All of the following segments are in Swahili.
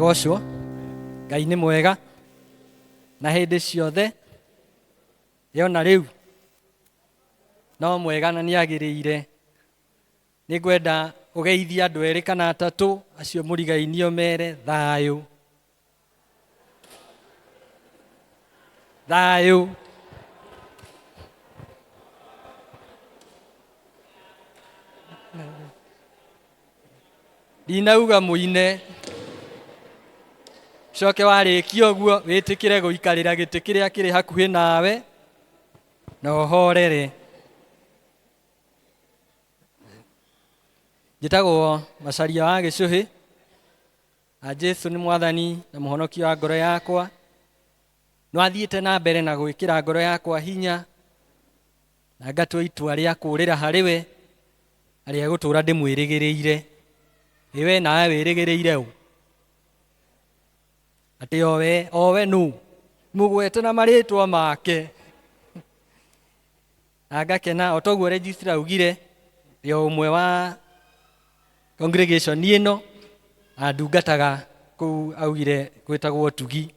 Gocwo Ngai nĩ mwega na hĩndĩ ciothe yona rĩu no mwega na nĩagĩrĩire. Nĩngwenda ũgeithia andũ erĩ kana atatũ acio mũrigainio mere thayũ. Thayũ. Ndinauga mũine. Coke warĩkia ũguo wĩtĩkĩre gũikarĩra gĩtĩ kĩrĩa kĩrĩ hakuhĩ nawe na ũhorere. Njĩtagwo Macharia wa Gĩcũhĩ. Jesu nĩ mwathani na mũhonokia wa ngoro yakwa. No athiĩte na mbere na gwĩkĩra ngoro yakwa hinya na ngatua itua rĩa kũũrĩra harĩ we arĩa gũtũũra ndĩmwĩrĩgĩrĩire. Iwe nawe wĩrĩgĩrĩire ũ? Atĩ owe nũ? Mũgwete na marĩtwa make. Na ngakena o toguo registrar augire yo ũmwe wa congregation ĩno andungataga kũu, augire gwĩtagwo ũtugi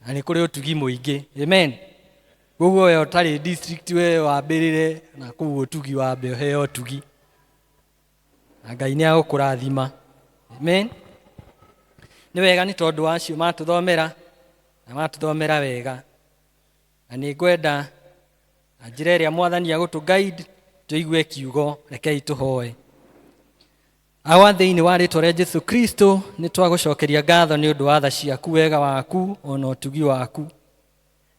na nĩ kũrĩ ũtugi mũingĩ. Amen. Koguo we ũtarĩ district we wambĩrĩre na kũu ũtugi wambe ũheo ũtugi. Na Ngai nĩ agũkũrathima. Amen. Nĩ wega nĩ tondũ acio matũthomera na matũthomera wega. Na nĩ ngwenda na njĩra ĩrĩa mwathani agũtũ-guide tũigue kiugo, rekei tũhoe. Awa thĩinĩ wa rĩĩtwa rĩa Jesu Kristo nĩ twagũcokeria ngatho nĩ ũndũ wa tha ciaku, wega waku ona ũtugi waku.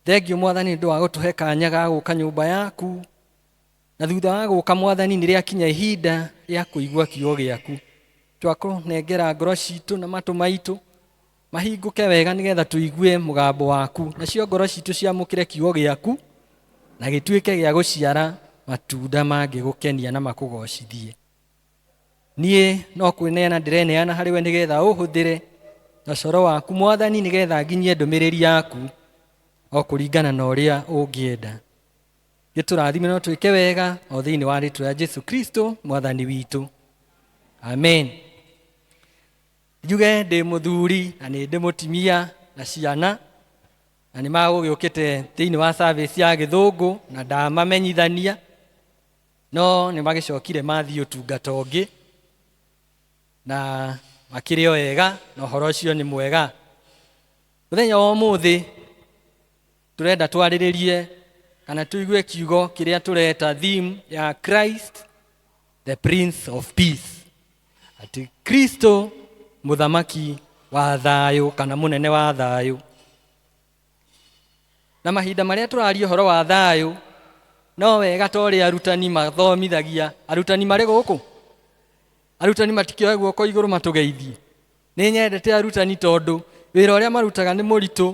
Thengiũ mwathani nĩ ũndũ wa gũtũhe kanya ga gũka nyũmba yaku, na thutha wa gũka mwathani nĩ rĩakinya ihinda rĩa kũigua kiugo gĩaku. Twakũnengera ngoro citũ na matũ maitũ mahingũke wega nĩgetha tũigue mũgambo waku, nacio ngoro citũ ciamũkĩre kiugo gĩaku na gĩtuĩke gĩa gũciara matunda mangĩgũkenia na makũgocithie. Niĩ no kwĩneana ndĩreneana harĩ we nĩgetha ũhũthĩre na coro waku mwathani nĩgetha nginyie ndũmĩrĩri yaku o kũringana na ũrĩa ũngĩenda. Gĩtũrathime no twĩke wega o thĩinĩ wa rĩĩtwa rĩa Jesu Kristo mwathani witũ. Amen. Njuge ndĩ mũthuri na nĩ ndĩ mũtimia na ciana na nĩ magũgĩũkĩte thĩinĩ wa service ya Gĩthũngũ na ndamamenyithania, no nĩ magĩcokire mathiĩ ũtungata ũngĩ na makĩrĩ o wega na ũhoro ũcio nĩ mwega. Mũthenya wa ũmũthĩ tũrenda twarĩrĩrie kana tũigue kiugo kĩrĩa tũreta theme ya Christ the Prince of Peace. Ati Kristo Muthamaki wa thayũ kana mũnene wa thayũ. Na mahinda marĩa tũraria ũhoro wa thayũ no wega ta ũrĩa arutani mathomithagia. Arutani marĩ gũkũ? Arutani matikĩoe guoko igũrũ matũgeithie. Nĩ nyendete arutani tondũ wĩra ũrĩa marutaga nĩ mũritũ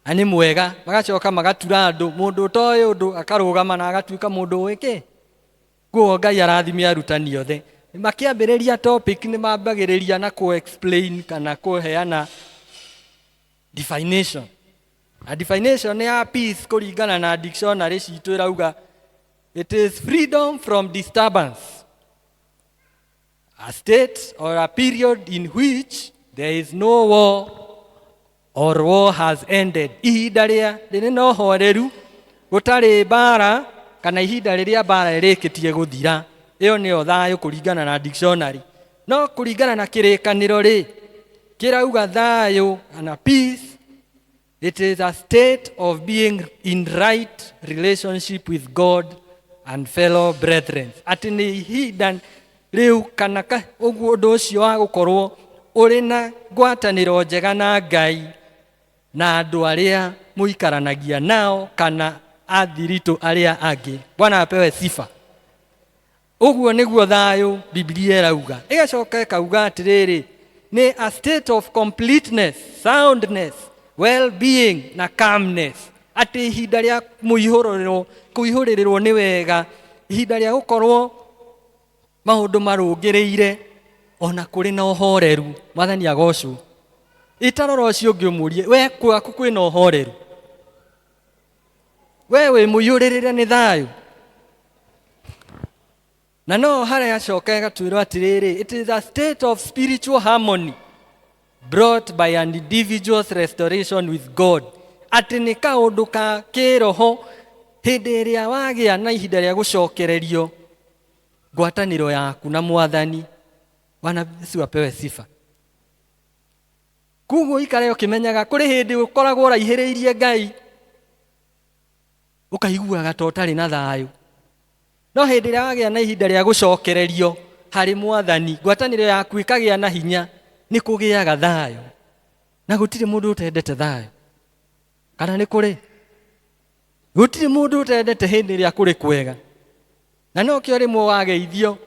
na nĩ mwega, magacoka magatura andũ, mũndũ ũtoĩ ũndũ akarũgama na agatuĩka mũndũ ũĩ. Kuoguo Ngai arathime arutani othe. Makĩambĩrĩria topic nĩ mambagĩrĩria na explain kana kũheana definition. A definition ya peace kũringana na dictionary citũ ĩrauga it is freedom from disturbance, a state or a period in which there is no war or war has ended. Ihinda rĩrĩa rĩrĩ na ũhoreru, gũtarĩ mbara kana ihinda rĩrĩa mbara ĩrĩkĩtie gũthira. Ĩyo nĩyo thayũ kũringana na dictionary. No kũringana na kĩrĩkanĩro rĩ, kĩrauga thayũ kana peace, it is a state of being in right relationship with God and fellow brethren. Atĩ nĩ ihinda rĩu kana ũguo ũndũ ũcio wa gũkorwo ũrĩ na ngwatanĩro njega na Ngai na andũ arĩa mũikaranagia nao kana athiritũ arĩa angĩ. Bwana apewe sifa. Ũguo nĩguo thayũ Biblia ĩrauga. Ĩgacoka ĩkauga atĩrĩrĩ, nĩ a state of completeness, soundness, well-being na calmness. Atĩ ihinda rĩa kũihũrĩrĩrwo nĩ wega, ihinda rĩa gũkorwo maũndũ marũngĩrĩire ona kũrĩ na ũhoreru. Mwathani agocwo. Itarora ũcio ũngĩ ũmũrie, we kwaku kwĩna ũhoreru? We wĩ mũihũrĩrĩre nĩ thayũ? Na no harĩa acoka ĩgatwĩrwo atĩrĩrĩ, it is a state of spiritual harmony. brought by an individual's restoration with God. Atĩ nĩ kaũndũ ka kĩroho hĩndĩ ĩrĩa wagĩa na ihinda rĩa gũcokererio ngwatanĩro yaku na Mwathani. Bwana Yesu apewe sifa. Kuguo ikare ũkĩmenyaga kũrĩ hĩndĩ ũkoragwo ũraihĩrĩirie Ngai ũkaiguaga ta ũtarĩ na thayũ, no hĩndĩ ĩrĩa wagĩa na ihinda rĩa gũcokererio harĩ Mwathani ngwatanĩro yaku ĩkagĩa na hinya, nĩ kũgĩaga thayũ, na gũtirĩ mũndũ ũtendete thayũ. Kana nĩ kũrĩ? Gũtirĩ mũndũ ũtendete hĩndĩ ĩrĩa kũrĩ kwega, na no kĩo rĩmwe wageithio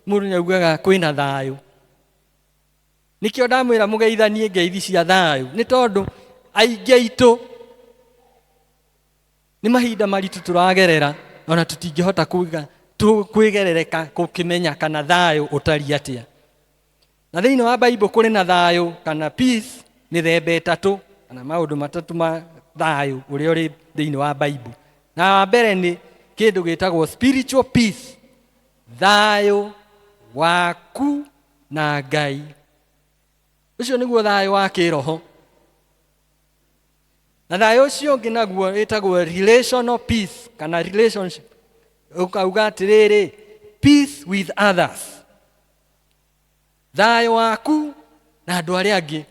mũndũ nĩaugaga kwĩna thayũ. Nĩkĩo ndamwĩra mũgeithanie ngeithi cia thayũ, nĩ tondũ aingĩ aitũ nĩ mahinda maritũ tũragerera, ona tũtingĩhota kwĩgerereka gũkĩmenya kana thayũ ũtariĩ atĩa. Na thĩinĩ wa Bible kũrĩ na thayũ kana peace mĩthemba ĩtatũ, kana maũndũ matatũ ma thayũ ũrĩa ũrĩ thĩinĩ wa Bible. Na wa mbere nĩ kĩndũ gĩtagwo spiritual peace, thayũ waku na Ngai. Ũcio nĩguo thayũ wa kĩroho. Na thayũ ũcio ũngĩ naguo wĩtagwo relational peace kana relationship. Ũkauga atĩrĩrĩ, peace with others. Thayũ waku na andũ arĩa angĩ,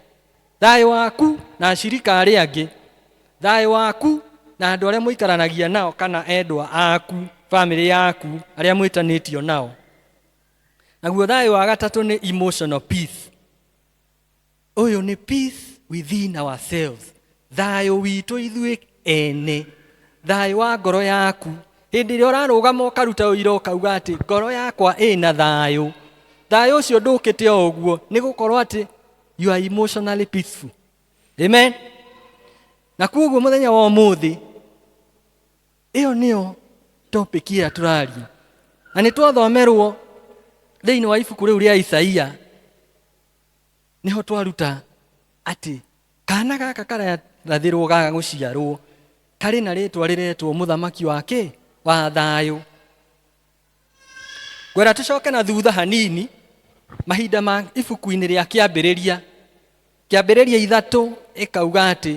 thayũ waku na ashirika arĩa angĩ, thayũ waku na andũ arĩa mũikaranagia nao kana endwa aku, family yaku, arĩa mwĩtanĩtio nao. Naguo thayũ wa gatatũ nĩ emotional peace. Ũyũ nĩ peace within ourselves, thayũ witũ ithuĩ ene, thayũ wa ngoro yaku. Hĩndĩ ĩrĩa ũrarũgama ũkaruta ũira ũkauga atĩ ngoro yakwa ĩna thayũ, thayũ ũcio ndũkĩte o ũguo, nĩ gũkorwo atĩ you are emotionally peaceful. Amen. Na kuguo mũthenya wa ũmũthĩ ĩyo nĩyo topic ĩrĩa tũraria, na nĩ twathomerwo thĩinĩ wa ibuku rĩu rĩa Isaia. Nĩho twaruta atĩ kana gaka kararathĩrwo gaga gũciarwo karĩ na rĩtwa rĩretwo mũthamaki wake wa thayũ. Ngwenda tũcoke na thutha hanini mahinda ma ibuku-inĩ rĩa kĩambĩrĩria 3 ĩkauga atĩ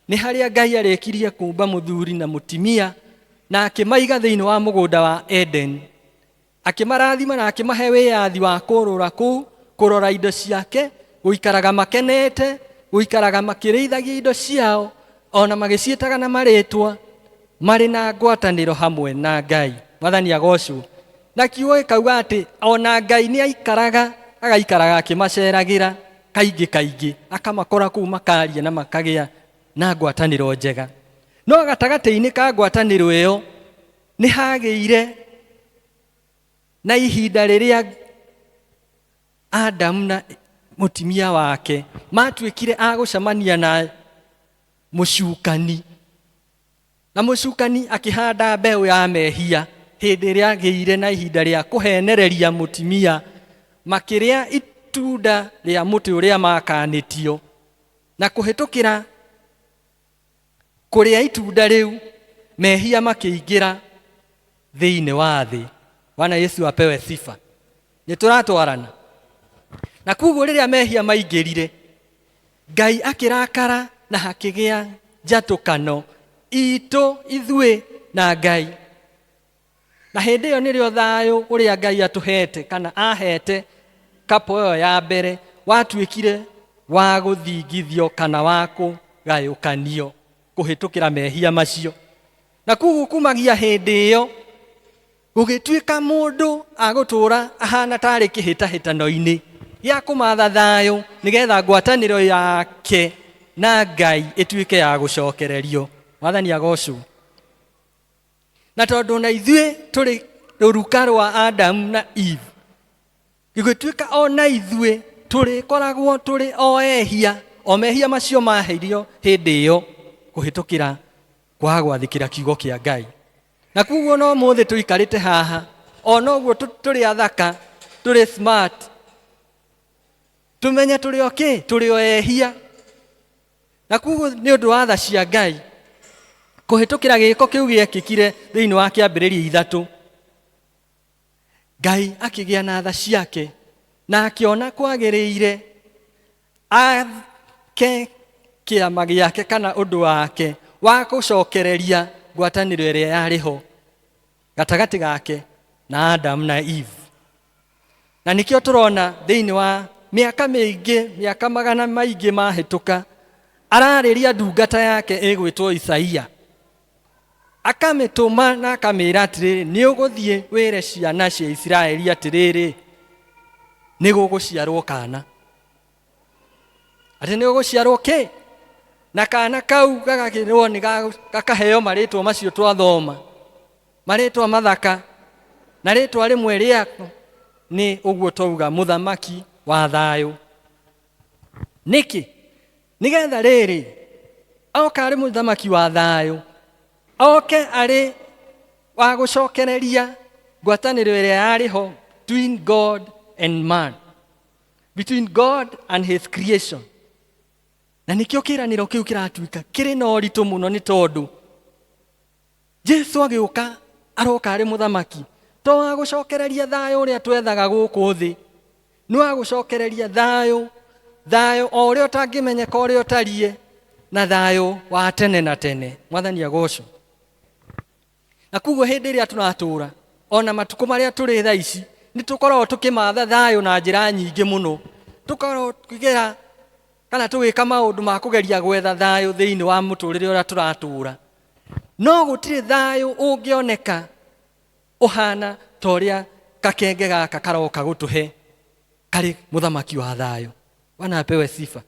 nĩ harĩa Ngai arĩkirie kũmba mũthuri na mũtumia na akĩmaiga thĩinĩ wa mũgũnda wa Eden, akĩmarathima na akĩmahe wĩyathi wa kũrũra kũu, kũrora indo ciake, gũikaraga makenete, gũikaraga makĩrĩithagia indo ciao, ona magĩciĩtaga na marĩtwa, marĩ na ngwatanĩro hamwe na Ngai. Mwathani agocwo. Na kiugo gĩkauga atĩ ona Ngai nĩ aikaraga, agaikaraga akĩmaceragĩra kaingĩ kaingĩ, akamakora kũu makaria na makagĩa na ngwatanĩro njega. No gatagatĩ-inĩ ka ngwatanĩro ĩyo nĩ hagĩire na ihinda rĩrĩa Adamu na mũtumia wake matuĩkire a gũcemania na mũcukani, na mũcukani akĩhanda mbeũ ya mehia hĩndĩ ĩrĩa agĩire na ihinda rĩa kũhenereria mũtumia, makĩrĩa itunda rĩa mũtĩ ũrĩa makanĩtio, na kũhĩtũkĩra kũrĩa itunda rĩu mehia makĩingĩra thĩinĩ wa thĩ. Bwana Yesu apewe sifa. Nĩ tũratwarana. Na kuguo rĩrĩa mehia maingĩrire, Ngai akĩrakara na hakĩgĩa njatũkano itũ ithuĩ na Ngai. Na hĩndĩ ĩyo nĩrĩo thayũ ũrĩa Ngai atũhete kana ahete kapo ĩyo ya mbere watuĩkire wa gũthingithio kana wa kũgayũkanio kũhĩtũkĩra mehia macio. Na kuguo kumagia hĩndĩ ĩyo gũgĩtuĩka mũndũ agũtũra ahana tarĩ kĩhĩtahĩtano-inĩ gĩa kũmatha thayũ nĩgetha ngwatanĩro yake na Ngai ĩtuĩke ya gũcokererio. Mwathani agocwo. Na tondũ na ithuĩ tũrĩ rũruka rwa Adamu na Eve, gĩgĩtuĩka ona ithuĩ tũrĩkoragwo tũrĩ o ehia, o mehia macio maheirio hĩndĩ ĩyo kũhĩtũkĩra kwaga gwathĩkĩra kiugo kĩa Ngai. Na kuguo no mũthĩ tũikarĩte haha, ona ũguo tũrĩ athaka, tũrĩ smart, tũmenye tũrĩ okay, tũrĩ o ehia. Na kuguo nĩ ũndũ wa tha cia Ngai kũhĩtũkĩra gĩko kĩu gĩekĩkire thĩinĩ wa kĩambĩrĩria 3, Ngai akĩgĩa na tha ciake na akĩona kwagĩrĩire ake kĩama gĩake kana ũndũ wake wa gũcokereria ngwatanĩro ĩrĩa yarĩ ho gatagatĩ gake na Adam na Eve. Na nikĩo tũrona thĩinĩ wa mĩaka mĩingĩ, mĩaka magana maingĩ mahĩtũka, ararĩria ndungata yake ĩgwĩtwo Isaia, akamĩtũma na akamĩĩra atĩrĩrĩ, nĩ ũgũthiĩ wĩre ciana cia Isiraeli atĩrĩrĩ, nĩ gũgũciarwo kana. Atĩ nĩ gũgũciarwo kĩ? Na kana kau gagakĩrwo nĩ gakaheo marĩtwa macio twathoma, marĩtwa mathaka, na rĩtwa rĩmwe rĩako nĩ ũguo twauga mũthamaki wa thayũ. Nĩkĩ? Nĩgetha rĩrĩ, oka arĩ mũthamaki wa thayũ, oke arĩ wa gũcokereria ngwatanĩro ĩrĩa yarĩ ho between God and man, between God and his creation. Na nikĩo kĩĩranĩro kĩu kĩratuĩka kĩrĩ na ũritũ mũno, nĩ tondũ Jesũ agĩũka aroka arĩ mũthamaki to wa gũcokereria thayũ ũrĩa twethaga gũkũ thĩ, nĩ wa gũcokereria thayũ, thayũ o ũrĩa ũtangĩmenyeka ũrĩa ũtariĩ, na thayũ wa tene na tene. Mwathani agocwo. Na kuguo hĩndĩ ĩrĩa tũratũũra, ona matukũ marĩa tũrĩ thaa ici, nĩ tũkoragwo tũkĩmatha thayũ na njĩra nyingĩ mũno. Tũkoragwo tũkĩgera kana tũgĩka maũndũ ma kũgeria gwetha thayũ thĩinĩ wa mũtũũrĩre ũrĩa tũratũũra. No gũtirĩ thayũ ũngĩoneka ũhana ta ũrĩa kakenge gaka karoka gũtũhe karĩ mũthamaki wa thayũ. Bwana apewe sifa.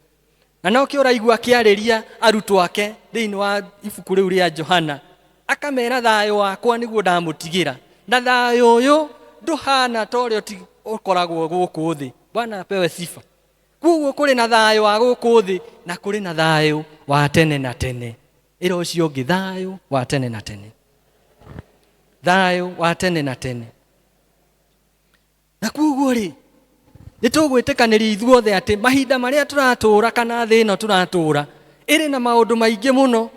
Na no kĩo ũraigua akĩarĩria arutwo ake thĩinĩ wa ibuku rĩu rĩa Johana, akamera thayũ wakwa nĩguo ndamũtigĩra, na thayũ ũyũ ndũhana ta ũrĩa ũkoragwo gũkũ thĩ. Bwana apewe sifa. Kuguo kũrĩ na thayũ wa gũkũ thĩ na kũrĩ na thayũ wa tene na tene. Ĩra ũcio ũngĩ, thayũ wa tene na tene. Thayũ wa tene na tene. Na kuguo rĩ, nĩ tũgwĩtĩkanĩria ithuothe atĩ mahinda marĩa tũratũũra kana thĩ ĩno tũratũũra ĩrĩ na maũndũ maingĩ mũno,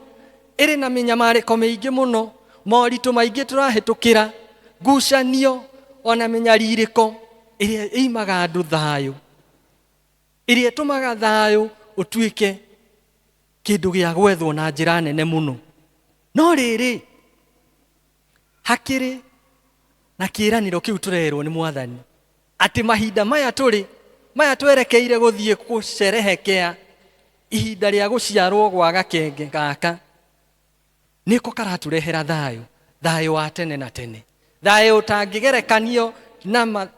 ĩrĩ na mĩnyamarĩko mĩingĩ mũno, moritũ maingĩ tũrahĩtũkĩra, ngucanio, ona mĩnyarirĩko ĩrĩa ĩimaga andũ thayũ, ĩrĩa ĩtũmaga thayũ ũtuĩke kĩndũ gĩa gwethwo na njĩra nene mũno. No rĩrĩ, hakĩrĩ na kĩĩranĩro kĩu tũrerwo nĩ Mwathani atĩ mahinda maya twerekeire gũthiĩ gũcerehekea ihinda rĩa gũciarwo gwa gakenge gaka, nĩko karatũrehera thayũ, thayũ wa tene na tene, thayũ ũtangĩgerekanio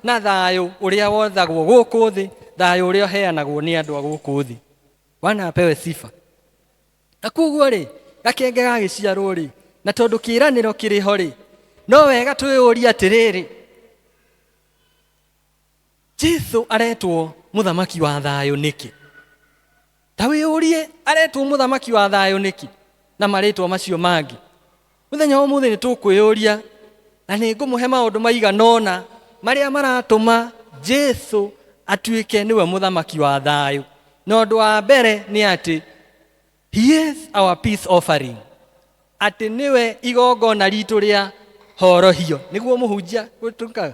na thayũ ũrĩa wothagwo gũkũ thĩ, thayũ ũrĩa ũheanagwo nĩ andũ a gũkũ thĩ. Bwana apewe sifa. Na kuguo rĩ, gakenge gagĩciarwo rĩ, na tondũ kĩĩranĩro kĩrĩ ho rĩ, no wega twĩyũrie atĩrĩrĩ, Jesũ aretwo mũthamaki wa thayũ nĩkĩ? Ta wĩyũrie, aretwo mũthamaki wa thayũ nĩkĩ na marĩtwa macio mangĩ? Mũthenya ũmũthĩ nĩ tũkwĩyũria, na nĩ ngũmũhe maũndũ maigana ũna marĩa maratũma Jesũ atuĩke nĩwe mũthamaki wa thayũ. Na ũndũ wa mbere nĩ atĩ he is our peace offering, atĩ nĩwe igongona ritũ rĩa horohio. Nĩguo mũhunjia gũtuĩkaga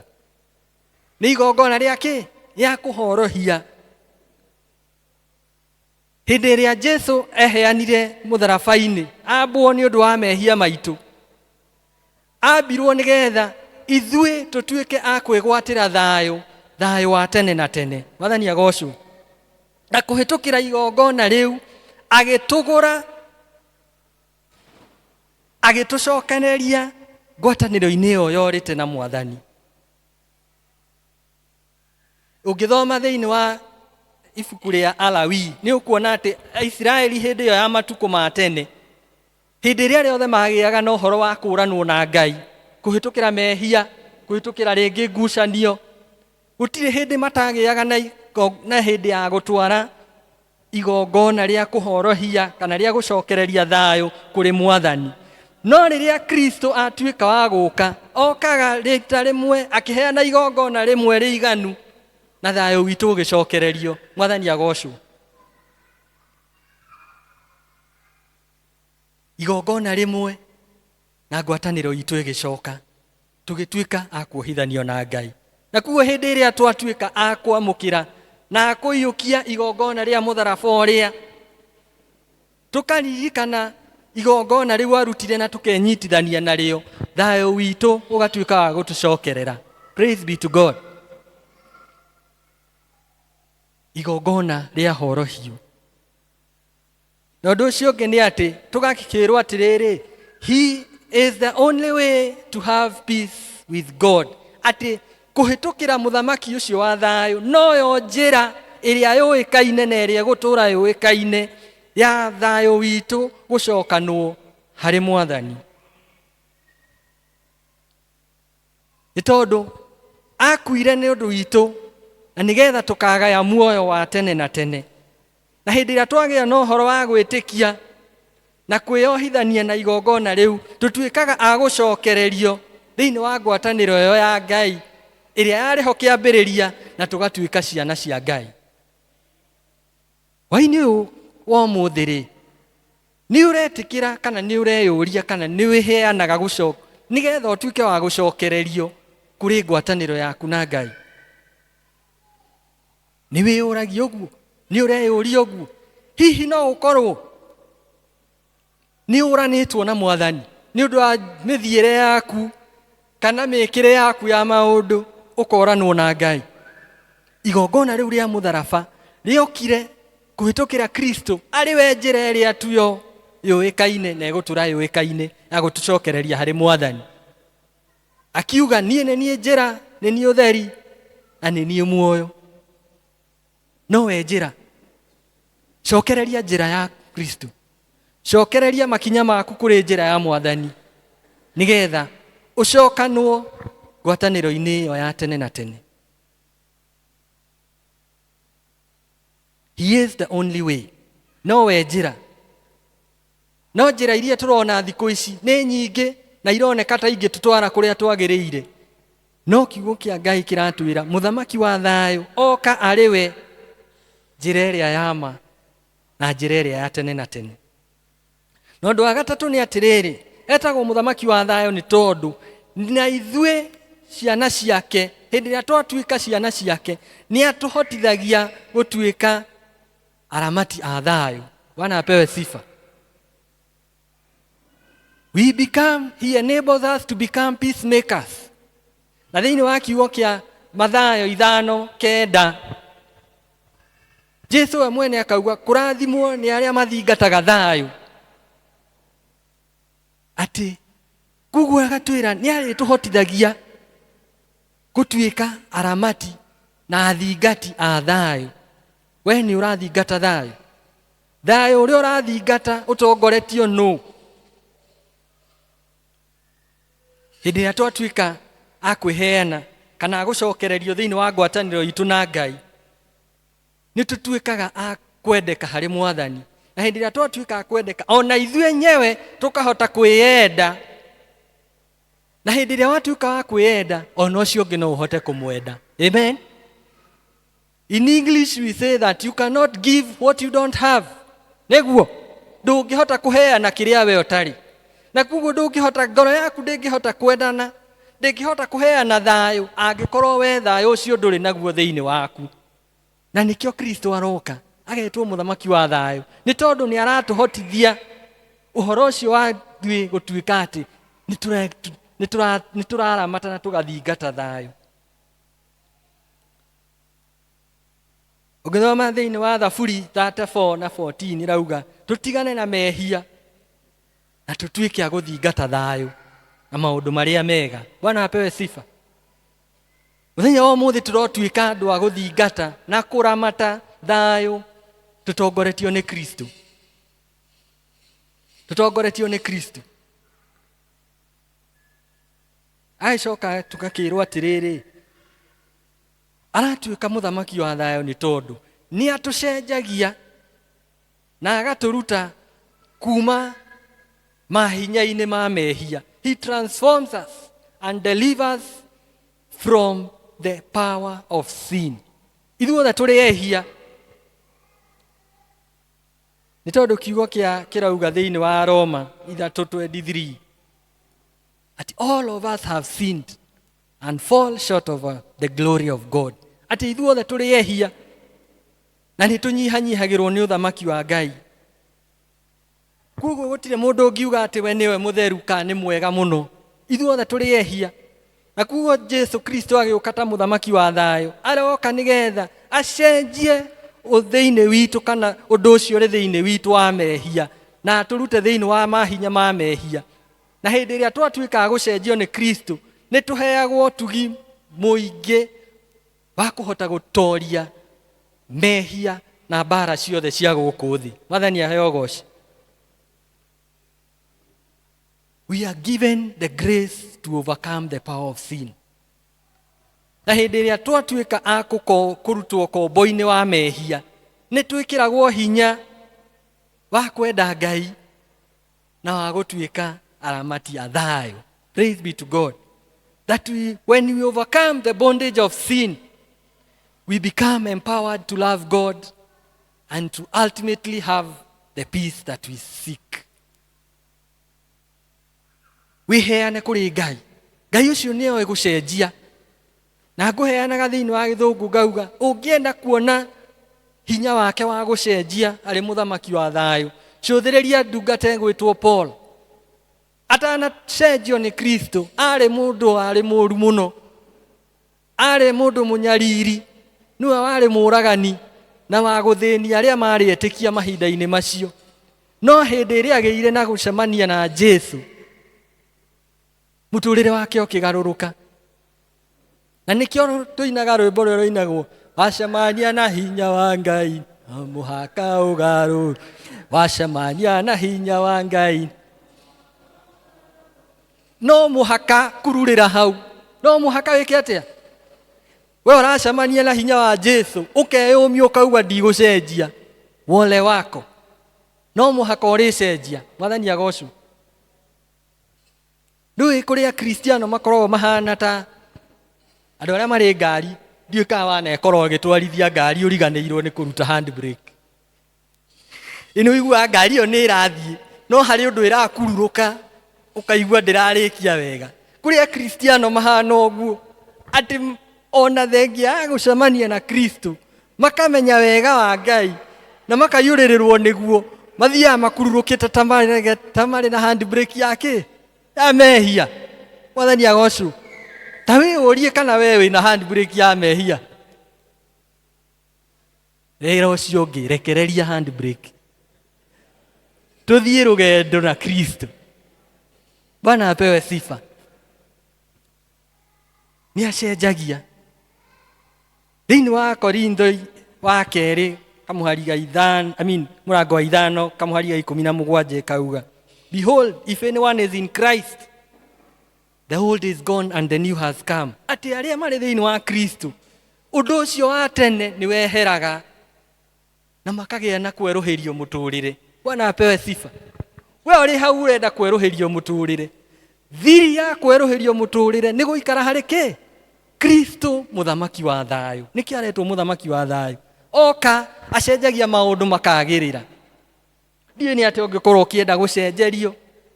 nĩ igongona rĩa kĩ? Rĩa kũhorohia. Hĩndĩ ĩrĩa Jesũ eheanire mũtharaba-inĩ, ambwo nĩ ũndũ wa mehia maitũ, ambirwo nĩgetha ithuĩ tũtuĩke a kwĩgwatĩra thayũ, thayũ wa tene na tene. Mwathani agocwo. Na kũhĩtũkĩra igongona rĩu agĩtũgũra, agĩtũcokereria ngwatanĩro-inĩ ĩyo yorĩte na Mwathani. Ũngĩthoma thĩinĩ wa ibuku rĩa Alawii nĩ ũkuona atĩ Aisiraeli hĩndĩ ĩyo ya matukũ ma tene, hĩndĩ ĩrĩa rĩothe magĩaga na ũhoro wa kũũranwo na Ngai, kũhĩtũkĩra mehia, kũhĩtũkĩra rĩngĩ ngucanio, gũtirĩ hĩndĩ matagĩaga na hĩndĩ ya gũtwara igongona rĩa kũhorohia kana rĩa gũcokereria thayũ kũrĩ Mwathani. No rĩrĩa Kristo atuĩka wa gũka, okaga rita rĩmwe akĩheana igongona rĩmwe rĩiganu, na thayũ witũ ũgĩcokererio. Mwathani agocwo. Igongona rĩmwe na ngwatanĩro itũ ĩgĩcoka, tũgĩtuĩka a kuohithanio na Ngai. Na kuo hĩndĩ ĩrĩa twatuĩka a kwamũkĩra na kũiyũkia igongona rĩa mũtharaba ũrĩa, tukaririkana igongona riu arutire na tukenyitithania narĩo, thayũ witũ ũgatuĩka wa gũtũcokerera. Praise be to God. Igongona rĩa horohio. Na ũndũ ũcio ũngĩ nĩ atĩ tũgakĩrwo atĩrĩrĩ, he is the only way to have peace with God. Atĩ kũhĩtũkĩra mũthamaki ũcio wa thayũ noyo njĩra ĩrĩa yũĩkaine na ĩrĩa gũtũra yũĩkaine ya thayũ witũ gũcokanwo harĩ Mwathani. Nĩ tondũ akuire nĩ ũndũ witũ na nĩgetha tũkagaya muoyo wa tene na tene. Na hĩndĩ ĩrĩa twagĩa na ũhoro wa gwĩtĩkia na kwĩyohithania na igongona rĩu, tũtuĩkaga a gũcokererio thĩinĩ wa ngwatanĩro ĩyo ya Ngai ĩrĩa yarĩho kĩambĩrĩria, na tũgatuĩka ciana cia Ngai. Hwaĩ-inĩ ũyũ wa ũmũthĩ-rĩ, nĩ ũretĩkĩra kana nĩ ũreyũria kana nĩ wĩheanaga nĩgetha ũtuĩke wa gũcokererio kũrĩ ngwatanĩro yaku na Ngai? Nĩ wĩyũragia ũguo? Nĩ ũreyũria ũguo? Hihi no ũkorwo nĩ ũranĩtwo na Mwathani nĩ ũndũ wa mĩthiĩre yaku kana mĩkĩre yaku ya maũndũ, ũkoranwo na Ngai? Igongona rĩu rĩa mũtharaba rĩokire kũhĩtũkĩra Kristo arĩ we njĩra ĩrĩa tu yo yũĩkaine na ĩgũtũra yũĩkaine ya gũtũcokereria harĩ Mwathani. Akiuga, niĩ nĩ niĩ njĩra, nĩ niĩ ũtheri na nĩ niĩ muoyo. No we njĩra. Cokereria njĩra ya Kristo. Cokereria makinya maku kũrĩ njĩra ya Mwathani nĩgetha ũcokanwo ngwatanĩro-inĩ ĩyo ya tene na tene. He is the only way. No we njĩra. No njĩra iria tũrona thikũ ici nĩ nyingĩ na ironeka ta ingĩtũtwara kũrĩa twagĩrĩire. No kiugo kĩa Ngai kĩratwĩra mũthamaki wa thayũ oka arĩ we njĩra ĩrĩa ya ma na njĩra ĩrĩa ya tene na tene. Na ũndũ wa gatatũ nĩ atĩrĩrĩ, etagwo mũthamaki wa thayũ nĩ tondũ na ithuĩ ciana ciake, hĩndĩ ĩrĩa twatuĩka ciana ciake, nĩ atũhotithagia gũtuĩka aramati a thayũ. Bwana apewe sifa. He enables us to become peacemakers. Na thĩinĩ wa kiugo kĩa Mathayo 5:9, Jesũ we mwene akauga kũrathimwo nĩ arĩa mathingataga thayũ. Atĩ kuguo agatwĩra nĩ arĩtũhotithagia gũtuĩka aramati na athingati a thayũ. We nĩ ũrathingata thayũ? Thayũ ũrĩa ũrathingata ũtongoretio nũ? Hĩndĩ ĩrĩa twatuĩka a kwĩheana kana gũcokererio thĩinĩ wa ngwatanĩro itũ na Ngai, nĩ tũtuĩkaga a kwendeka harĩ Mwathani. Na hĩndĩ ĩrĩa twatuĩka a kwendeka, ona ithuĩ enyewe tũkahota kwĩyenda. Na hĩndĩ ĩrĩa watuĩka wa kwĩyenda, ona ũcio ũngĩ no ũhote kũmwenda. Amen. In English we say that you cannot give what you don't have. Nĩguo ndũngĩhota kũheana kĩrĩa we ũtarĩ. Na kuguo ndũngĩhota, ngoro yaku ndĩngĩhota kwendana, ndĩngĩhota kũheana thayũ angĩkorwo we thayũ ũcio ndũrĩ naguo thĩinĩ waku. Na nĩkĩo Kristo aroka agetwo mũthamaki wa thayũ, nĩ tondũ nĩ aratũhotithia ũhoro ũcio wa gũtuĩka atĩ nĩ tũraramata na tũgathingata thayũ. Ũngĩthoma thĩinĩ wa Thaburi 34:14 irauga tũtigane na mehia na tũtuĩke a gũthingata thayũ na maũndũ marĩa mega. Bwana apewe sifa. Mũthenya wa ũmũthĩ tũrotuĩka andũ a gũthingata na kũramata thayũ tũtongoretio nĩ Kristo. Tũtongoretio nĩ Kristo. Aicoka tũgakĩrwo atĩrĩrĩ, aratuĩka mũthamaki wa thayũ nĩ tondũ nĩ atũcenjagia na agatũruta kuma mahinya-inĩ ma mehia. He transforms us and delivers from the power of sin. Ithuothe tũrĩ ehia. Nĩ tondũ kiugo kĩrauga thĩinĩ wa Roma 3:23 that all of us have sinned and fall short of the glory of God. Atĩ ithuothe tũrĩ ehia na nĩ tũnyihanyihagĩrwo nĩ ũthamaki wa Ngai. Kuguo gutire mundu ungiuga ati we niwe mutheru ka ni mwega muno. Ithuothe turi ehia. Na kuguo Jesu Kristo agiuka ta muthamaki wa thayo, aroka nigetha acenjie uthiini witu kana undu ucio ri thiini witu wa mehia, na aturute thiini wa mahinya ma mehia. Na hindi iria twatuika gucenjio ni Kristo, ni tuheagwo tugi muingi wa kuhota gutoria mehia na bara ciothe cia guku thi. Mwathani aheo goci. We are given the grace to overcome the power of sin. Na hindi iria twatuika kurutwo kombo-ini wa mehia, ni twikiragwo hinya wa kwenda Ngai na wa gutuika aramati a thayo. Praise be to God. That when we overcome the bondage of sin, we become empowered to love God and to ultimately have the peace that we seek. Wiheane kuri Ngai. Ngai ucio niwe egucenjia. Na nguheanaga thiini wa githungu ngauga ungienda kuona hinya wake wa gucenjia ari muthamaki wa thayo, cuthiriria ndungata gwitwo Paul. Atana cenjio ni Kristo, ari mundu ari muru muno, ari mundu munyariri, niwe wari muragani na wa guthini aria mari etikia mahinda-ini macio. No hindi iria ageire na gucemania na Jesu, muturire wake ukigaruruka. Na nikio tuinaga rwimbo rwe ruinagwo, wacemania na hinya wa Ngai muhaka ugaru, wacemania na hinya wa Ngai. No muhaka kururira hau, no muhaka wike atia? We uracemania na hinya wa Jesu ukeyumia ukauga ndigucenjia, wole wako. No muhaka uricenjia. Mwathani agocwo. Ndui kuria Kristiano makoragwo mahana ta andu aria mari ngari, ndiu ka wana ekorwo gitwarithia ngari uriganirwo ni kuruta handbrake. Ino igua ngari yo ni irathie, no hari undu irakururuka ukaigua ndirarikia wega. Kuria Kristiano mahana oguo, ati ona thengia gucemania na Kristo makamenya wega wa Ngai na makayuririrwo niguo, mathia makururukite tamari na handbrake yake ya mehia. Mwathani agocwo. Ta we urie kana wewe na handbrake ya mehia. Rero ucio ungi rekereria handbrake, tuthie rugendo na Kristo. Bwana apewe sifa. Ni acenjagia. Thiini wa Korintho wa keri kamuhari ga ithano, murango wa ithano kamuhari ga 17 kauga, behold, if anyone is in Christ, the old is gone and the new has come. Ati aria mari thiini wa Kristo, undu ucio wa tene ni weheraga na makagia na kweruhirio muturire. Bwana apewe sifa. We uri hau urenda kweruhirio muturire, thiri ya kweruhirio muturire ni guikara hari ki? Kristo muthamaki wa thayo. Niki aretwo muthamaki wa thayo? Oka acenjagia maundu makagirira. Ndiu ni ati ungikorwo ukienda gucenjerio,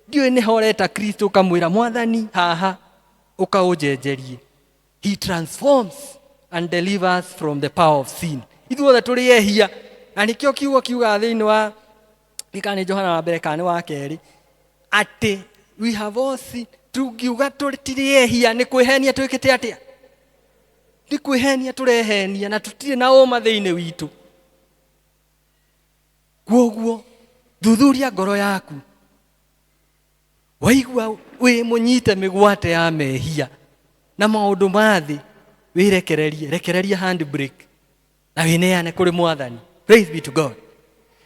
ndiu ni horeta Kristo ukamwira Mwathani haha ukaunjenjerie. He transforms and delivers from the power of sin. Ithuothe turi ehia, na nikio kiuga thiini wa ikani Johana wa mbere kane wa keri ati we have all sinned. Tugiuga turi ehia ni kwihenia twikite atia? Ni kwihenia turehenia na tutire na uma thiini witu. Guoguo thuthuria ngoro yaku, waigua wi munyite migwate ya mehia na maundu mathi, wirekereria handbrake na wineane kuri Mwathani. Praise be to God.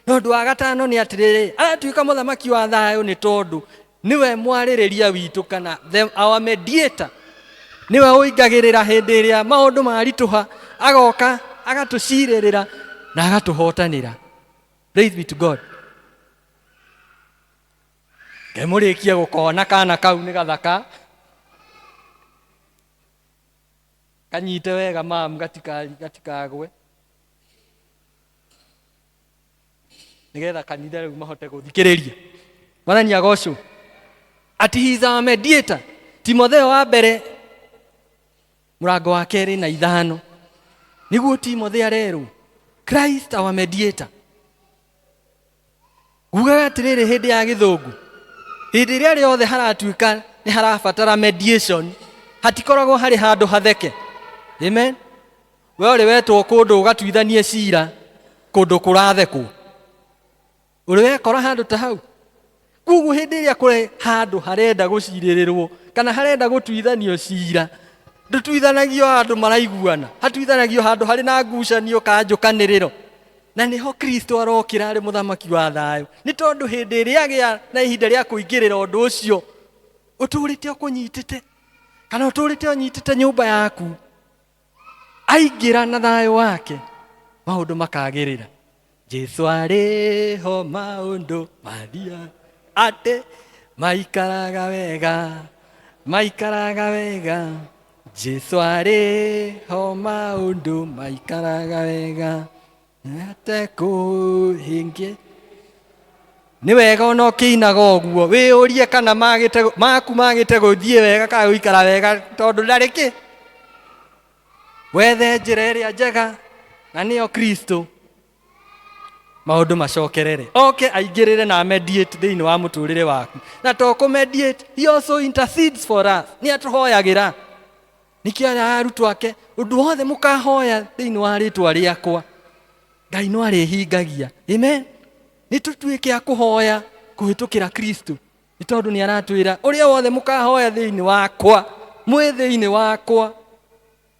No ndu wa gatano ni atiriri, aratuika muthamaki wa thayo ni tondu niwe mwaririria witu kana our mediator. Niwe uingagirira hindi iria maundu marituha, agoka agatuciririra na agatuhotanira. Praise be to God. Kemurikia gukona kana kau ni gathaka, kanyite wega mam gatikagwe, nigetha kanitha riu mahote guthikiriria. Mwathani agocwo. Ati he is our mediator. Timotheo wa mbere murango wa keri na ithano, niguo Timotheo arerwo Christ our mediator. Ngugaga atiriri hindi ya githungu, hindi iria riothe haratuika ni harabatara mediation, hatikoragwo hari handu hatheke. Amen. We uri wetwo kundu ugatuithanie cira kundu kurathekwo, uri wekora handu ta hau. Kuguo hindi iria kuri handu harenda guciririrwo kana harenda gutuithanio cira, ndutuithanagio handu maraiguana, hatuithanagio handu hari na ngucanio kanjukaniriro. Na niho Kristo arokira ari muthamaki wa thayu. Ni tondu hindi iria agia na ihinda ria kuingirira undu ucio, uturite ukunyitite kana uturite unyitite nyumba yaku, aingira na thayu wake, maundu makagirira. Jesu ariho maundu mathia ate maikaraga wega. Jesu ariho maundu maikaraga wega ate kuhingie. Ni wega ona ukiinaga uguo wiurie kana maku magite guthie wega kana guikara wega, tondu ndari ki wethe njira iria njega na niyo Kristo, maundu macokerere oke aingirire na mediate thiini wa muturire waku. Na to ku mediate, he also intercedes for us. Ni atuhoyagira, nikio arutwo ake undu wothe mukahoya thiini wa ritwa riakwa, Ngai no arihingagia. Amen. Ni tutuike a kuhoya kuhitukira Kristo, ni tondu ni aratwira uria wothe mukahoya thiini wakwa, mwi thiini wakwa,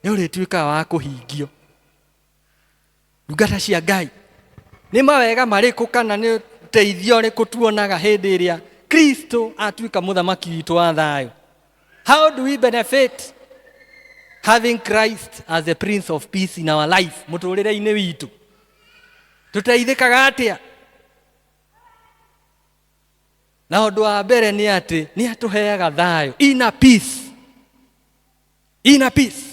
ni urituika wa kuhingio. Ndungata cia Ngai, ni mawega mariku kana ni teithio riku tuonaga hindi iria Kristo atuika muthamaki witu wa thayu? How do we benefit having Christ as the Prince of Peace in our life? Muturire-ini witu tuteithikaga atia? Na undu wa mbere ni ati ni atuheaga thayu, inner peace.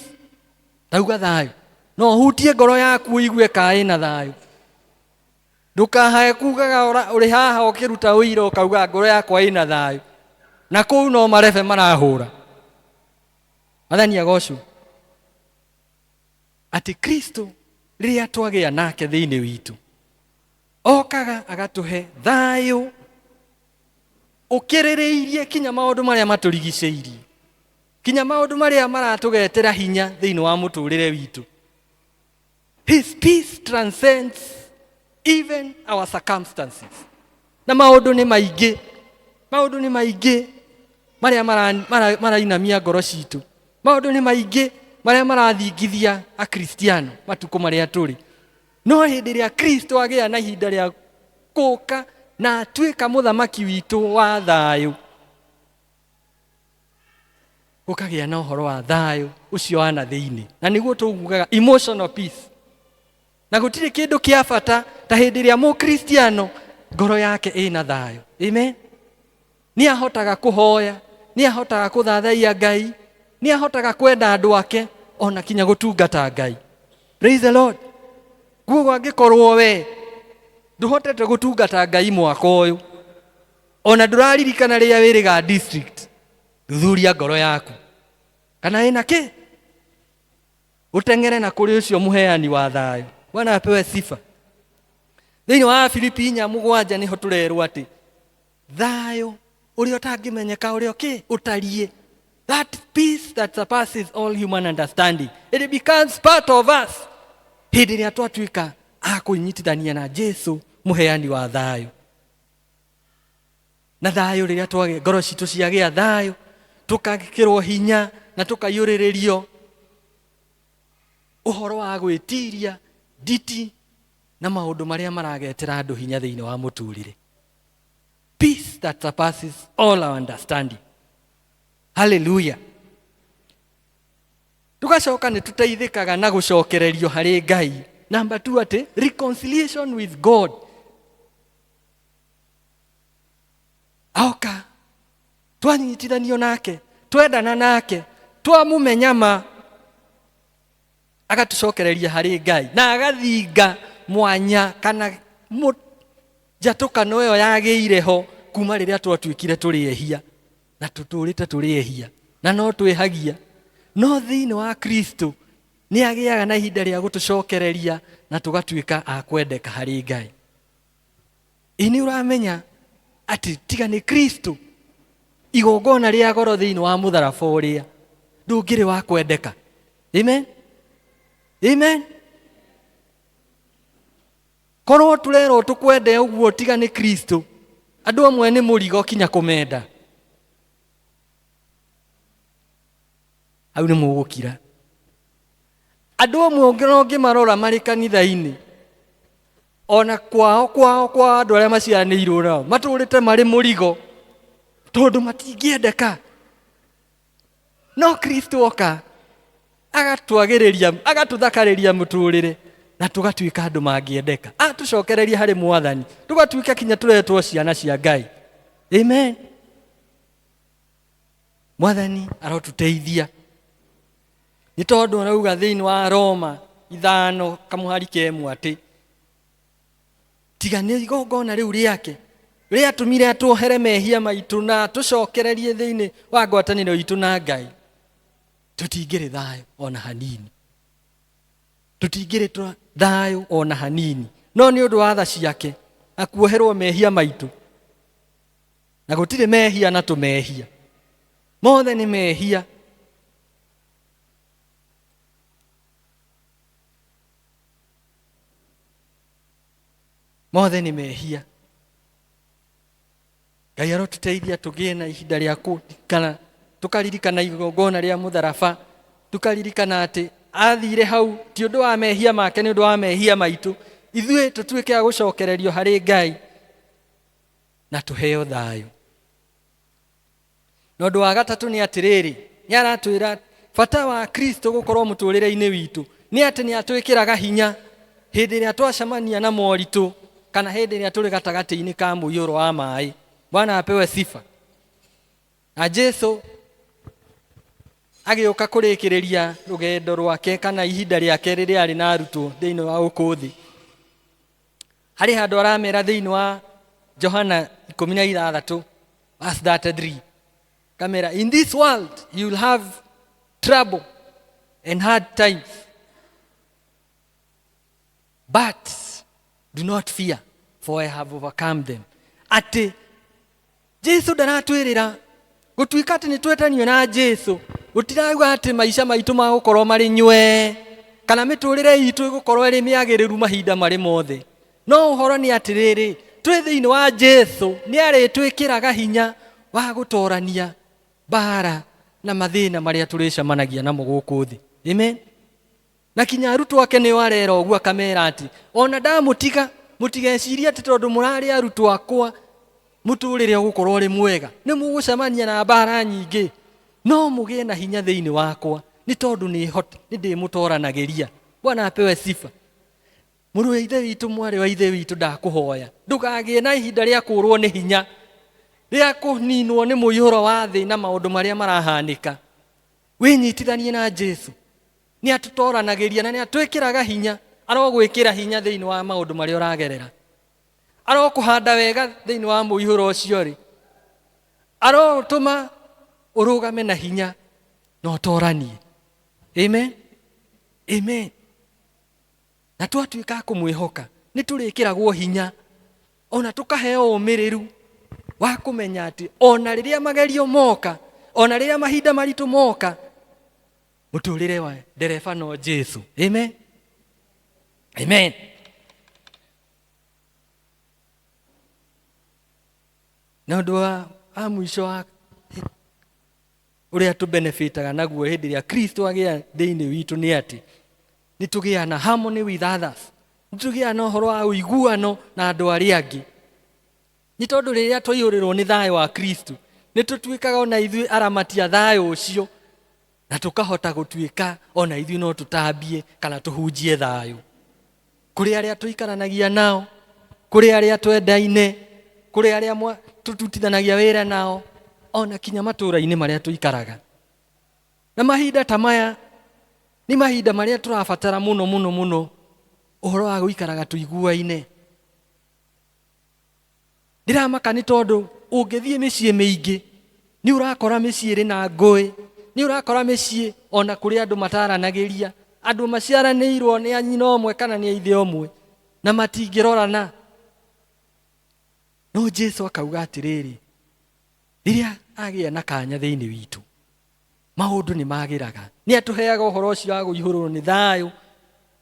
Tauga thayu no hutie ngoro yaku igue kai na thayu. Ndukahae kugaga uri haha ukiruta uira ukauga ngoro yakwa ina thayu, na kuu no marebe marahura. Athani agocwo ati Kristo riria twagia nake thiini witu, okaga agatuhe thayu ukiririirie kinya maundu maria maturigiceirie, kinya maundu maria maratugetera hinya thiini wa muturire witu. His peace transcends even our circumstances. Na maundu ni maingi maria marainamia ngoro citu, maundu ni maingi maria marathingithia a Kristiano matuko maria turi. No hindi ria Kristo agia na ihinda ria kuka na atuika muthamaki witu wa thayu, gukagia na uhoro wa thayu ucio ana thiini, na niguo tugugaga emotional peace. Na gutiri kindu kia bata ta hindi ria mukristiano ngoro yake ina thayu. Amen. Ni ahotaga kuhoya, ni ahotaga kuthathaia Ngai, ni ahotaga kwenda andu ake ona kinya gutungata Ngai. Praise the Lord. Guo angikorwo we nduhotete gutungata Ngai mwaka uyu, ona nduraririkana ria wiriga district, thuthuria ngoro yaku kana ina ki, utengere na kuri ucio muheani wa thayu. Bwana apewe sifa. Thiini wa Filipi 4:7 niho turerwo ati thayu uria utangimenyeka uria ki utarie, that peace that surpasses all human understanding, it becomes part of us hindi ria twatuika a kunyitithania na Jesu muheani wa thayu. Na thayu riria twage ngoro citu ciagia thayu, tukagikirwo hinya na tukayuriririo uhoro wa gwitiria nditi na maundu maria maragetera andu hinya thiini wa muturire. Peace that surpasses all our understanding. Hallelujah. Tugacoka ni tuteithikaga na gucokererio hari Ngai. Number 2 ati reconciliation with God. Aoka twanyitithanio nake, twendana nake, twamumenyama, agatucokereria hari Ngai na agathinga mwanya kana njatũkano ĩyo yagĩireho kuma rĩrĩa twatuĩkire tũrĩehia na tũtũrĩte tũrĩehia na no twĩhagia, no thĩinĩ wa Kristo nĩ agĩaga na ihinda rĩa gũtũcokereria na tũgatuĩka a kwendeka harĩ Ngai. Ini uramenya ati tiga ni Kristo igongona ria goro thiini wa mutharaba uria ndungiri wa kwendeka. Amen. Amen. Korwo turero tukwende uguo tiga ni Kristo, andu amwe ni murigo kinya kumenda. Au ni mugukira. Andu amwe ungimarora mari kanitha-ini, ona kwao andu aria maciaranĩirwo nao maturĩte marĩ mũrigo tondu matingĩendeka. No Kristo oka agatwagĩrĩria, agatuthakarĩria mũtũrĩre na tugatuĩka andũ mangĩendeka. Atucokereria harĩ Mwathani, tugatuĩka kinya turetwo ciana cia Ngai. Amen. Mwathani arotuteithia. Nĩ tondũ arauga thĩinĩ wa Roma 5:1 atĩ tiga nĩ igongona rĩu rĩake rĩatũmire atuohere mehia maitũ na tucokererie thĩinĩ wa ngwatanĩro itũ na Ngai, tutingĩrĩ thayũ ona hanini. Tutingĩrĩ thayũ ona hanini. No nĩ ũndũ wa tha ciake akuoherwo mehia maitũ, na gũtirĩ mehia na tũmehia, mothe nĩ mehia. Mothe ni mehia. Ngai arotuteithia tugĩe na ihinda rĩa kũririkana, tukaririkana igongona rĩa mutharaba, tukaririkana atĩ athire hau ti ũndũ wa mehia make, nĩ ũndũ wa mehia maitũ, ithuĩ tũtuĩke a gũcokererio harĩ Ngai na tuheo thayũ. Na ũndũ wa gatatũ nĩ atĩrĩrĩ, nĩ aratwĩra bata wa Kristo gũkorwo mũtũrĩre-inĩ witũ nĩ atĩ nĩ atwĩkĩraga hinya hĩndĩ ĩrĩa twacemania na moritũ, kana hĩndĩ ĩrĩa tũrĩ gatagatĩ-inĩ ka mũiyũro wa maĩ. Bwana apewe sifa. Na Jesu agĩũka kũrĩkĩrĩria rũgendo rwake kana ihinda rĩake rĩrĩa arĩ na arutwo thĩinĩ wa gũkũ thĩ. Harĩ handũ aramera thĩinĩ wa Johana 16:33, kamera, in this world you will have trouble and hard times, but do not fear, for I have overcome them. Ati Jesu ndaratwĩrĩra gũtuĩka atĩ nĩ twetanio na Jesu, gũtirauga atĩ maica maitũ magũkorwo marĩ nywe, kana mĩtũrĩre itũ ĩgũkorwo ĩrĩ mĩagĩrĩru mahinda marĩ mothe. No ũhoro nĩ atĩrĩrĩ, twĩ thĩinĩ wa Jesu nĩ arĩtwĩkĩraga hinya wa gũtorania mbara na mathĩna marĩa tũrĩcemanagia namo gũkũ thĩ. Amen. Na kinya arutwo ake nĩ warera ũguo akamera atĩ ona ndamũtiga mũtigecirie atĩ tondũ mũrarĩ arutwo akwa mũtũrĩre ũgũkorwo ũrĩ mwega, nĩ mũgũcemania na mbara nyingĩ, no mũgĩe na hinya thĩinĩ wakwa nĩ tondũ nĩ ndĩmũtoranagĩria. Bwana apewe sifa. Mũrũ wa ithe witũ, mwarĩ wa ithe witũ, ndakũhoya ndũkagĩe na ihinda rĩa kũrwo nĩ hinya, rĩa kũninwo nĩ mũiyũro wa thĩ na maũndũ marĩa marahanĩka. Wĩnyitithanie na Jesu, nĩ atũtoranagĩria na nĩ atwĩkĩraga hinya. Arogwĩkĩra hinya thĩinĩ wa maũndũ marĩa ũragerera, arokũhanda wega thĩinĩ wa mũihũro ũcio rĩ, arotũma ũrũgame na hinya na ũtoranie. Amen. Amen. Na twatuĩka kũmwĩhoka nĩ tũrĩkĩragwo hinya, ona tũkaheo ũmĩrĩru wa kũmenya atĩ ona rĩrĩa magerio moka, ona rĩrĩa mahinda maritũ moka, mũtũrĩre wa ndereba no Jesu. Amen. Amen. Na ũndũ wa mũico wa ũrĩa tũbenefitaga naguo hĩndĩ ĩrĩa Kristo agĩa thĩinĩ witũ nĩ atĩ nĩ tũgĩa na harmony with others, nĩ tũgĩa na ũhoro wa ũiguano na andũ arĩa angĩ. Nĩ tondũ rĩrĩa twaiyũrĩrwo nĩ thayũ wa Kristo nĩ tũtuĩkaga ona ithuĩ aramatia thayũ ũcio, na tũkahota gũtuĩka ona ithuĩ no tũtambie kana tũhunjie thayũ kũrĩ arĩa tũikaranagia nao, kũrĩ arĩa twendaine, kũrĩ arĩa tũtutithanagia wĩra nao, ona kinya matũũra-inĩ marĩa tũikaraga. Na mahinda ta maya nĩ mahinda marĩa tũrabatara mũno mũno mũno ũhoro wa gũikaraga tũiguaine. Ndiramaka nĩ tondũ ũngĩthiĩ mĩciĩ mĩingĩ nĩ ũrakora mĩciĩ ĩrĩ na ngũĩ, nĩ ũrakora mĩciĩ ona kũrĩ andũ mataranagĩria, andũ maciaranĩirwo nĩ anyina ũmwe kana nĩ ithe ũmwe na matingĩrorana. No Jesu akauga atiriri, riria agia na kanya thiini witu maundu ni magiraga, ni atuheaga uhoro ucio wa guihurwo ni thayu,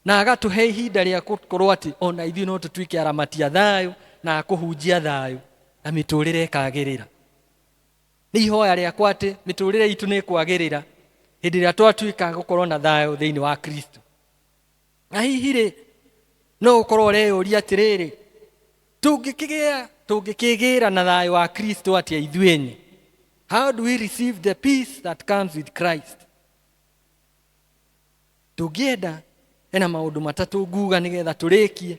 na agatuhe ihinda ria gukorwo ati ona ithuĩ no tutuike aramatia thayu na kuhunjia thayu na miturire ikagirira. Ni ihoya riakwa ati miturire itu ni kwagirira hindi ria twatuika gukorwo na thayu thiini wa Kristo. Na hihi ri no ukorwo reyuria atiriri, tungikigira na thayu wa Kristo atia ithuĩ? How do we receive the peace that comes with Christ? Tugienda ena maundu matatu nguga nigetha turikie.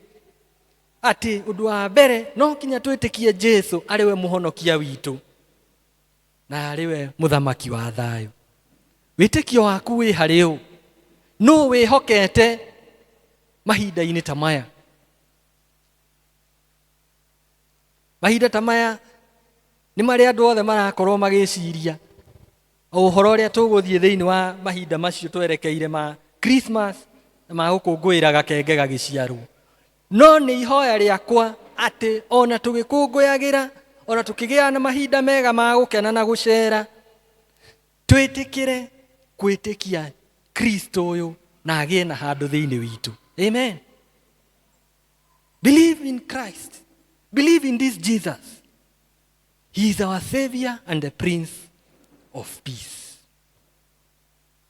Ati undu wa mbere no kinya twitikie Jesu ariwe muhonokia witu na ariwe muthamaki wa thayu. Witikio waku wi hariu? No wihokete mahinda-ini ta maya? Mahinda ta maya ni mari andu othe marakorwo magiciria uhoro uria tuguthie thiini wa mahinda macio twerekeire ma Christmas na ma gukungwira gakenge gagiciarwo. No ni ihoya riakwa ati ona tugikunguyagira, ona tukigia na mahinda mega ma gukena na gucera, twitikire kwitikia Kristo uyu na agie na handu thiini witu. Amen. Believe in Christ. Believe in this Jesus. He is our Savior and the Prince of Peace.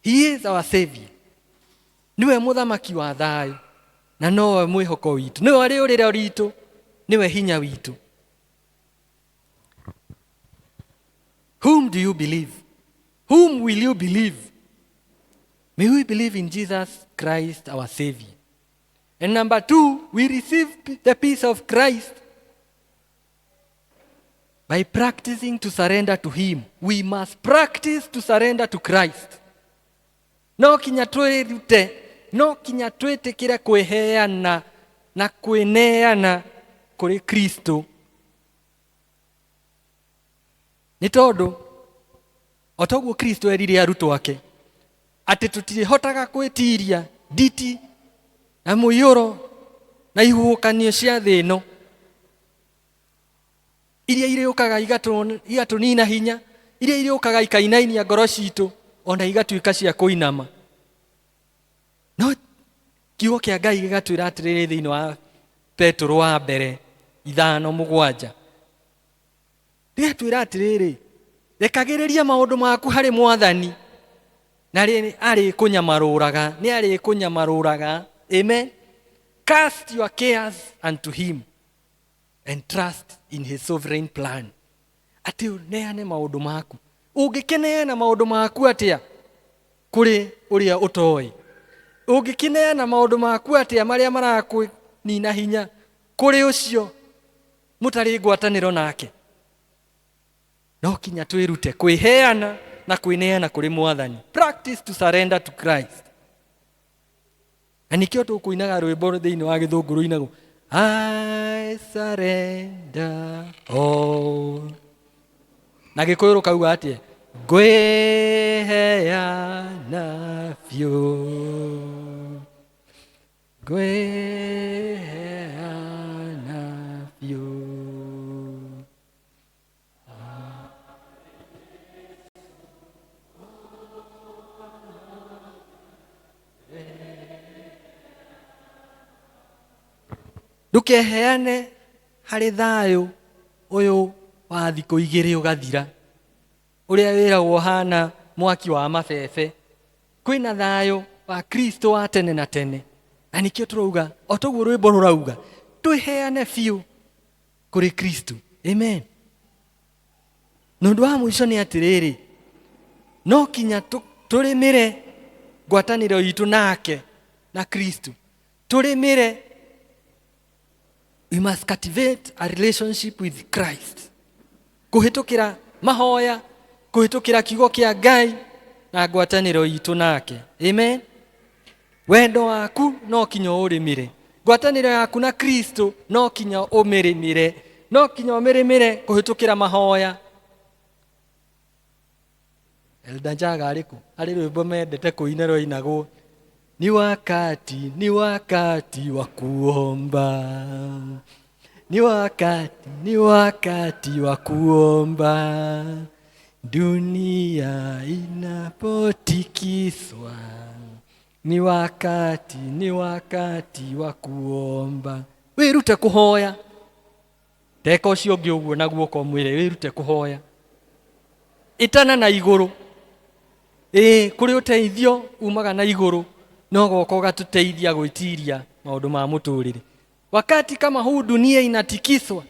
He is our Savior. Niwe muthamaki wa thayu na nowe mwihoko witu, niwe riurire ritu, niwe hinya witu. Whom do you believe? Whom will you believe? May we believe in Jesus Christ our Savior. And number 2, we receive the peace of Christ by practicing to surrender to Him. We must practice to surrender to Christ. No kinya twirute, no kinya twitikire kwiheana na kwineana kuri Kristo. Ni tondu otoguo Kristo erire arutwo ake ati tutihotaga kwitiria nditi na muyuro na ihukanio cia thĩ ĩno iria iriukaga igatunina hinya, iria iriukaga ikainainia ngoro citu ona igatuika cia kuinama. No kiugo kia Ngai gigatwira atiriri thiini wa Petro wa mbere 5:7 gigatwira atiriri, rekagiriria maundu maku hari Mwathani na ari kunyamaruraga, ni ari kunyamaruraga. Amen. Cast your cares unto Him and trust in His sovereign plan. Ati uneane maundu maku. Ungikeneana maundu maku atia kuri uria utoi? Ungikeneana maundu maku atia maria maraku nina hinya kuri ucio mutari ngwataniro nake? No kinya twirute kwiheana na kwineana kuri Mwathani. Practice to surrender to Christ. Anikio tukuinaga rwimbo thiini wa githunguru inago, I surrender all. Na gikuyu kauga atie, ngwiheana biu, ngwiheana biu. Ndukeheane hari thayu uyu wa thiku igiri ugathira, uria wiragwo hana mwaki wa mabebe. Kwina thayu wa Kristo wa tene na tene. Na nikio turauga otoguo rwimbo rurauga twiheane biu kuri Kristo. Amen. Nundu wa mwisho ni atiriri, no kinya turimire ngwataniro itu nake na Kristo. Turimire, we must cultivate a relationship with Christ. Kuhitukira mahoya, kuhitukira kiugo kia Ngai na ngwataniro itu nake. Amen. Wendo waku no kinya urimire, ngwataniro yaku na Kristo no kinya umirimire, no kinya umirimire kuhitukira mahoya. Elda Njaga ariku ari rwimbo mendete kuinero inagwo, ni wakati wa kuomba, ni wakati wa kuomba, dunia inapotikiswa. Ni wakati wa kuomba. Wirute kuhoya. Teka ucio ngi uguo na guoko mwire, wirute kuhoya. Itana na iguru. Kuri uteithio umaga na iguru, no goko gatuteithia gwitiria maundu ma muturire. Wakati kama huu dunia inatikiswa,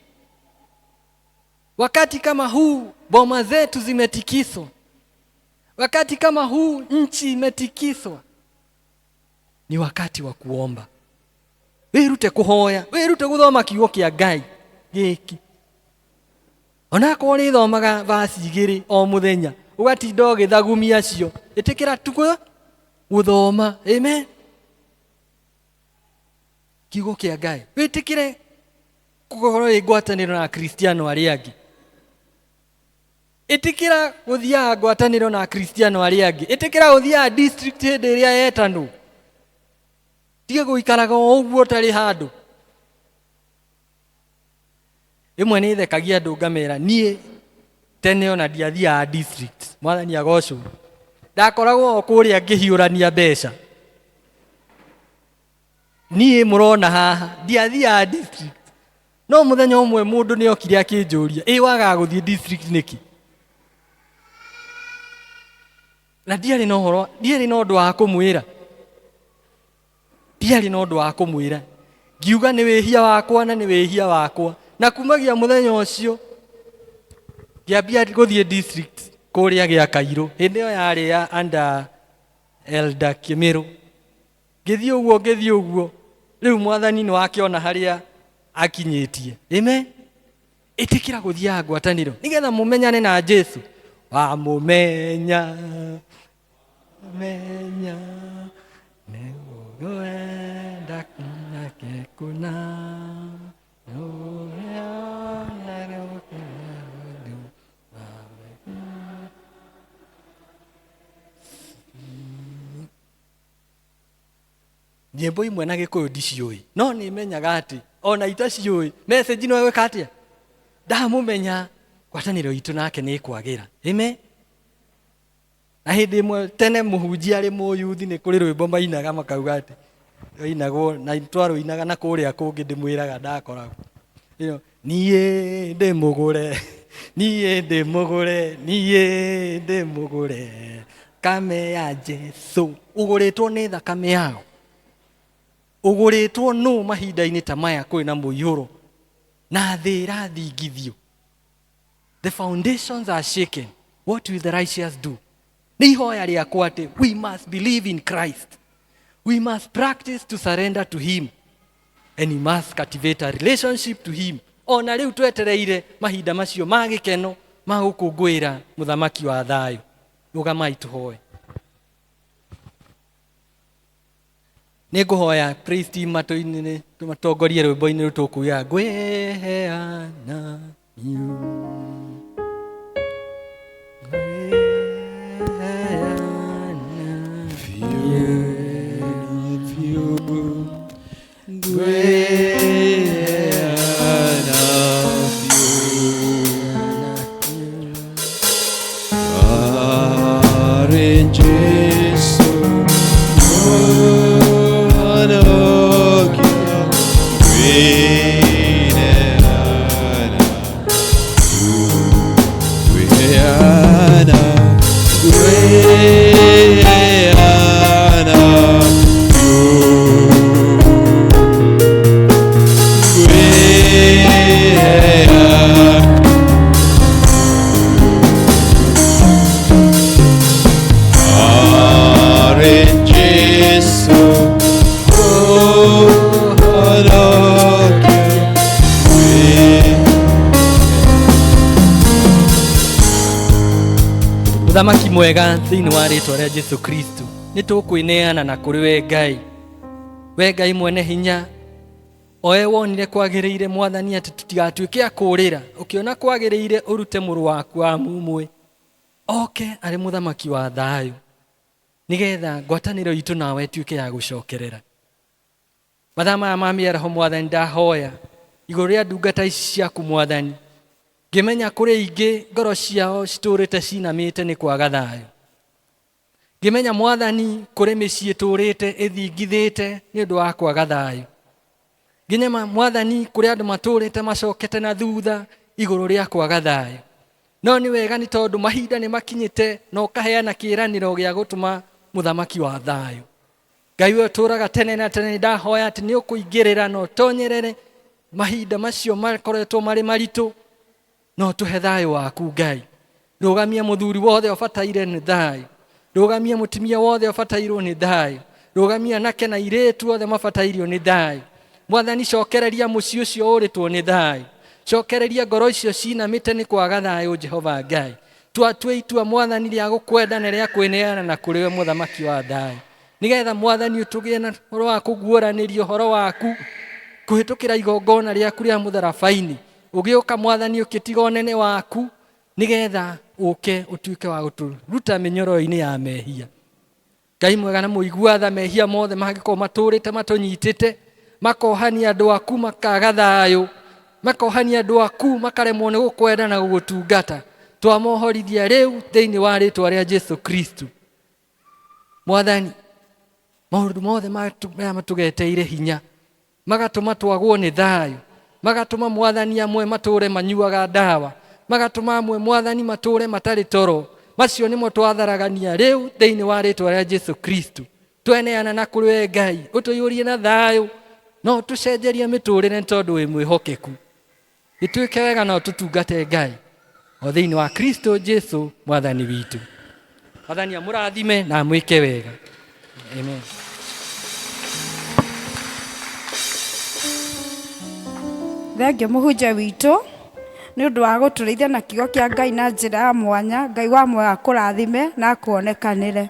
wakati kama huu boma zetu zimetikiswa, wakati kama huu nchi imetikiswa, ni wakati wa kuomba. Wirute kuhoya, wirute guthoma kiugo kia Ngai giki. Onako ri thomaga vasi 2 o muthenya, ugatinda ugithagumia cio, itikira tu guthoma. Amen. Kiugo kia Ngai witikire kukorwo igwataniro na Kristiano aria angi. Itikira guthia ngwataniro na Kristiano aria angi. Itikira guthia district hinde iria yetanwo. Tige guikaraga uguo tari handu. Imwe ni thekagia andu ngamera nie tene ona ndiathia district. Mwathani agocwo. Ndakoragwo kuria ngihiurania mbeca. Niĩ murona haha ndiathia district. No muthenya umwe mundu ni okire akinjuria, waga guthie district niki? Na ndiari no horo, ndiari no ndu wa kumwira. Ndiari no ndu wa kumwira. Ngiuga ni wihia wakwa na ni wihia wakwa. Na kumagia muthenya ucio ndiambia guthie district kuria gia Kairu. Hindi yo yari ya under Elder Kimiru. Ngithie uguo. Riu Mwathani ni wakiona haria akinyitie. Amen. Itikira guthia ngwataniro nigetha mumenyane na Jesu. Wa mumenya negoenda kuna nyimbo imwe na Gikuyu ndiciui, no ni menyaga ati ona itaciui message no weka atia ndamumenya ngwataniro itu nake ni kwagira. Amen. Na hindi imwe tene muhunjia ari muyuthi ni kuri rwimbo mainaga makauga ati inagwo na twaro inaga na kuria kungi ndimwiraga ndakoragwo nie ndimugure kame ya Jesu. Uguritwo ni thakame yao. Uguritwo no mahinda-ini ta maya kuri na muiyuro na thĩ irathingithio. The foundations are shaken. What will the righteous do? Ni hoya riakwa ati we must believe in Christ. We must practice to surrender to him, and we must cultivate a relationship to him. Ona riu twetereire mahinda macio ma gikeno ma gukungwira Muthamaki wa Thayu. Rugamai tuhoe. Niguhoya praise team matoini tumatongorie rwimbo-ini ru tukuya ngweheana Muthamaki mwega thiini wa ritwa ria Jesu Kristo ni tukwineana na kuri we Ngai. We Ngai mwene hinya, oe wonire kwagiriire Mwathani ati tutigatuike akurira, ukiona kwagiriire urute muru waku wa mumwe oke ari Muthamaki wa Thayu nigetha ngwataniro itu nawe tuike ya gucokerera. Mathama mamiera ho Mwathani ndahoya iguru ria ndungata ici ciaku Mwathani, ngimenya kuri ingi ngoro ciao citurite cinamite ni kwaga thayu. Ngimenya Mwathani kuri micii iturite ithingithite ni undu wa kwaga thayu. Ngimenya Mwathani kuri andu maturite macokete na thutha iguru ria kwaga thayu. No ni wega ni tondu mahinda ni makinyite na ukaheana kiraniro gia gutuma muthamaki wa thayu. Ngai we turaga tene na tene, ndahoya ati ni ukuingirira no tonyerere mahinda macio makoretwo mari maritu, no tuhe thayu waku Ngai. Rugamia muthuri wothe obataire ni thayu, rugamia mutimia wothe obatairwo ni thayu, rugamia nake na iretu wothe mabatairio ni thayu. Mwathani cokereria mucii ucio uritwo ni thayu, cokereria ngoro icio cinamite ni kwaga thayu Jehova Ngai. Twatue itua Mwathani ria gukwenda na ria kwineana na kuri we muthamaki wa thayu, nigetha Mwathani utugie na horo wa kuguuranirio horo waku kuhitukira igongona riaku ria mutharabaini. Ugiuka Mwathani ukitiga unene waku, nigetha uke utuike wa guturuta minyoro-ini ya mehia. Ngai mwega na muigua tha mehia mothe magikorwo maturite matunyitite, makohania andu aku makaga thayu, makohania andu aku makaremwo ni gukwenda na gugutungata. Twamohorithia riu thiini wa ritwa ria Jesu Kristo. Mwathani, maundu mothe matugeteire hinya magatuma twagwo ni thayu, magatuma Mwathani amwe mature manyuaga ndawa, magatuma amwe Mwathani mature matari toro, macio nimo twatharagania riu thiini wa ritwa ria Jesu Kristo. Tweneana na kuri we Ngai, utuyurie na thayu, no tucenjerie miturire tondu wi mwihokeku. Ituike wega no tutungate Ngai o thiini wa Kristo Jesu Mwathani witu. Mwathani amurathime na amwike wega. Amen. Thengio muhunjia witu ni undu wa guturithia na kiugo kia Ngai na njira ya mwanya. Ngai wa moyo akurathime na akuonekanire.